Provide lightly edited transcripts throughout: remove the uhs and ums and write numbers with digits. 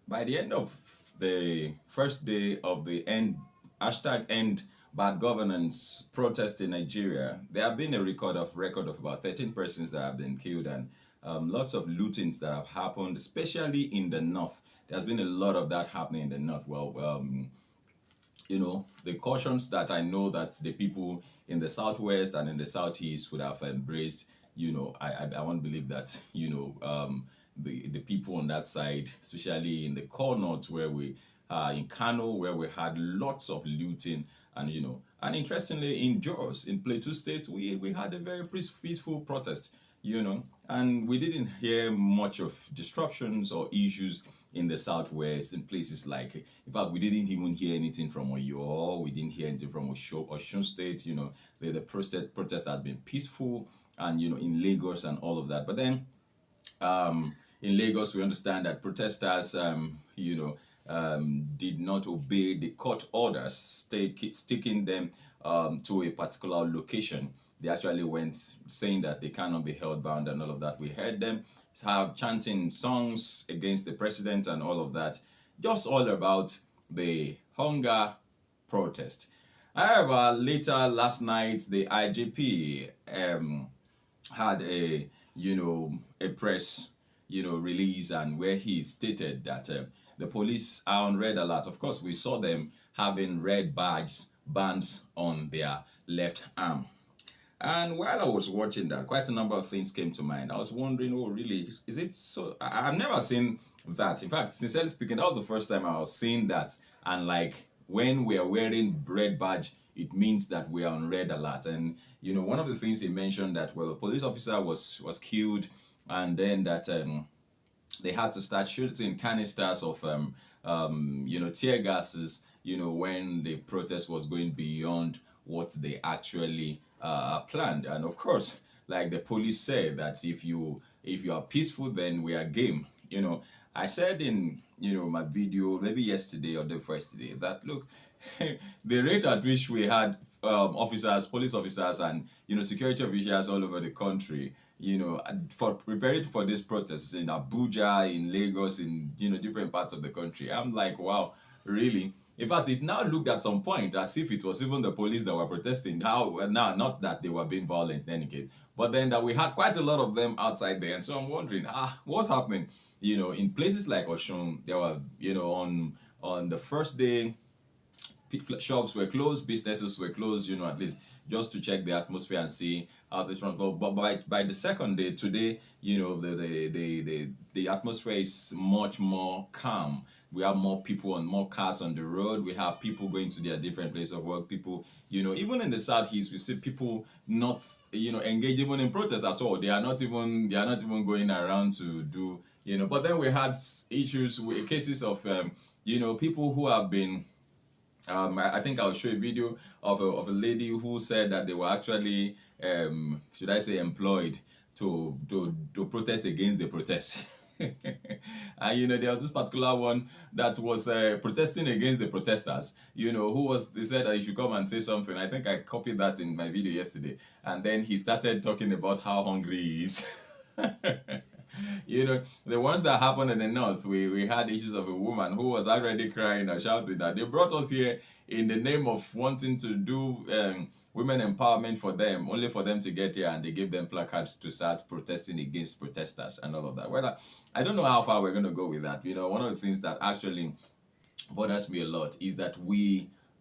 By the end of the first day of the end bad governance protest in Nigeria, there have been a record of about 13 persons that have been killed and lots of lootings that have happened, especially in the north. There's been a lot of that happening in the north. Well, the cautions that I know that the people in the southwest and in the southeast would have embraced, I won't believe that, the people on that side, especially in the core north where we in Kano, where we had lots of looting, and interestingly in Jos, in Plateau State, we had a very peaceful protest, and we didn't hear much of disruptions or issues in the southwest, in places like, in fact, we didn't even hear anything from Oyo, we didn't hear anything from Osun State. The protest had been peaceful, and in Lagos and all of that. But then in Lagos, we understand that protesters, did not obey the court orders, sticking them to a particular location. They actually went saying that they cannot be held bound and all of that. We heard them have chanting songs against the president and all of that, just all about the hunger protest. However, later last night, the IGP had a press release, and where he stated that the police are on red alert. Of course, we saw them having red bands on their left arm. And while I was watching that, quite a number of things came to mind. I was wondering, oh, really, is it so? I've never seen that. In fact, sincerely speaking, that was the first time I was seeing that. And like when we are wearing red badge, it means that we are on red alert. And one of the things he mentioned that, well, a police officer was killed, and then that they had to start shooting canisters of tear gases, when the protest was going beyond what they actually planned. And of course, like the police said, that if you are peaceful, then we are game. I said in my video maybe yesterday or the first day that, look, the rate at which we had officers, police officers, and security officials all over the country, for preparing for these protests in Abuja, in Lagos, in different parts of the country. I'm like, wow, really? In fact, it now looked at some point as if it was even the police that were protesting. How now? Not that they were being violent in any case, but then that we had quite a lot of them outside there. And so I'm wondering, what's happening? In places like Oshun, there were, on the first day, shops were closed, businesses were closed, at least just to check the atmosphere and see how this runs. But by the second day, today, the atmosphere is much more calm. We have more people and more cars on the road. We have people going to their different places of work. People, even in the southeast, we see people not, engage even in protests at all. They are not even going around to do, But then we had issues, cases of, people who have been I think I'll show a video of a lady who said that they were actually, should I say, employed to protest against the protest. And there was this particular one that was protesting against the protesters, they said that you should come and say something. I think I copied that in my video yesterday. And then he started talking about how hungry he is. The ones that happened in the north, we had issues of a woman who was already crying and shouting that they brought us here in the name of wanting to do women empowerment for them, only for them to get here, and they gave them placards to start protesting against protesters and all of that. Well, I don't know how far we're going to go with that. One of the things that actually bothers me a lot is that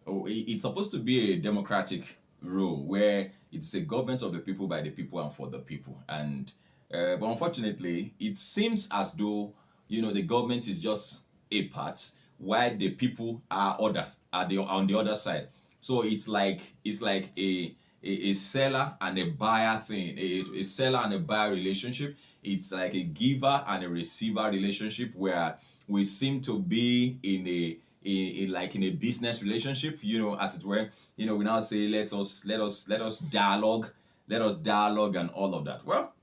it's supposed to be a democratic rule where it's a government of the people, by the people, and for the people. And but unfortunately, it seems as though the government is just a part, while the people are others, on the other side. So it's like a seller and a buyer thing, a seller and a buyer relationship. It's like a giver and a receiver relationship, where we seem to be in a business relationship, as it were. We now say, let us dialogue and all of that. Well,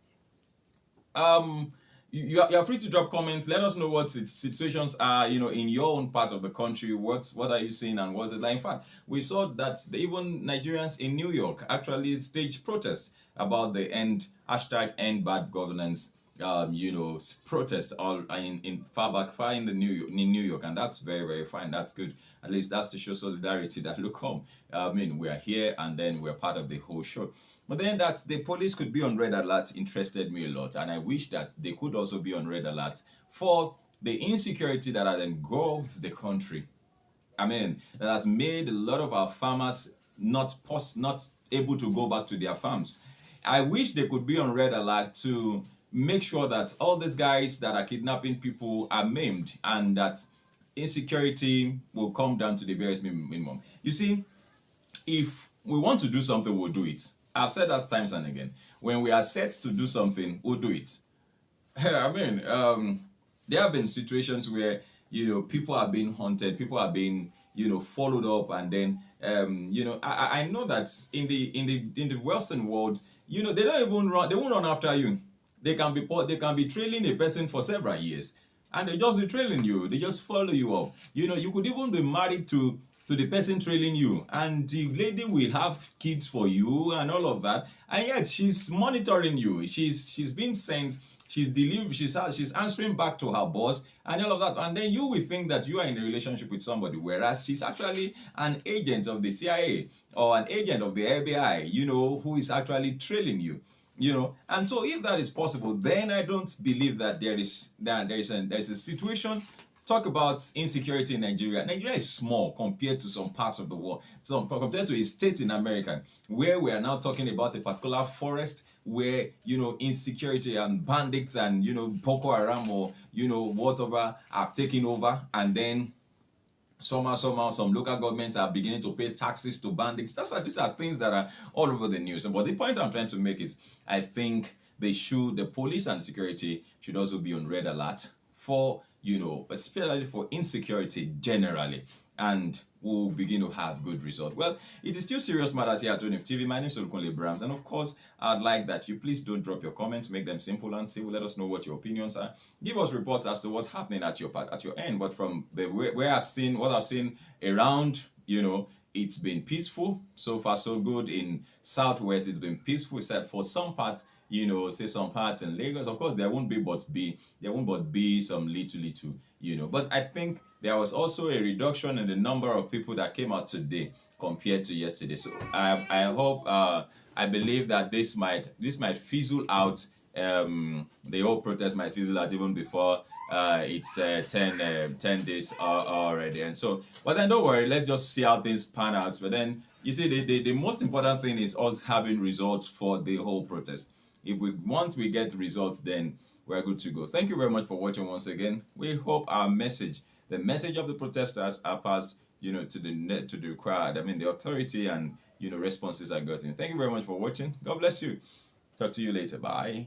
you're free to drop comments. Let us know what situations are, in your own part of the country. What are you seeing, and what's it like? In fact, we saw that even Nigerians in New York actually staged protests about the end bad governance protest all in far back, far in the New York, and that's very, very fine. That's good. At least that's to show solidarity that look come. I mean, we are here, and then we're part of the whole show. But then that the police could be on red alert interested me a lot, and I wish that they could also be on red alert for the insecurity that has engulfed the country. I mean, that has made a lot of our farmers not able to go back to their farms. I wish they could be on red alert to make sure that all these guys that are kidnapping people are maimed, and that insecurity will come down to the barest minimum. You see, if we want to do something, we'll do it. I've said that times and again. When we are set to do something, we'll do it. I mean, there have been situations where people are being hunted, people are being followed up, and then I know that in the Western world, they don't even run, they won't run after you. They can be trailing a person for several years, and they just be trailing you. They just follow you up. You could even be married to the person trailing you, and the lady will have kids for you and all of that, and yet she's monitoring you. She's being sent, she's answering back to her boss and all of that, and then you will think that you are in a relationship with somebody, whereas she's actually an agent of the CIA or an agent of the FBI, who is actually trailing you. And so if that is possible, then I don't believe that there is a situation. Talk about insecurity in Nigeria. Nigeria is small compared to some parts of the world. So compared to a state in America, where we are now talking about a particular forest where insecurity and bandits and Boko Haram or whatever have taken over, and then somehow some local governments are beginning to pay taxes to bandits. These are things that are all over the news. But the point I'm trying to make is, I think the police and security should also be on red alert for, especially for insecurity generally, and we'll begin to have good results. Well, it is still serious matters here at ONF TV. My name is Olukunle Brahms, and of course, I'd like that you please don't drop your comments, make them simple and civil. Let us know what your opinions are. Give us reports as to what's happening at your end. But from the where what I've seen around, it's been peaceful so far, so good. In Southwest, it's been peaceful, except for some parts. Say some parts in Lagos. Of course, there won't but be some little. But I think there was also a reduction in the number of people that came out today compared to yesterday. So I hope, I believe that this might fizzle out. The whole protest might fizzle out even before it's 10 days already. And so, but then don't worry, let's just see how things pan out. But then you see, the most important thing is us having results for the whole protest. If once we get results, then we're good to go. Thank you very much for watching once again. We hope our message, the message of the protesters, are passed, to the crowd. I mean, the authority, and responses are gotten. Thank you very much for watching. God bless you. Talk to you later. Bye.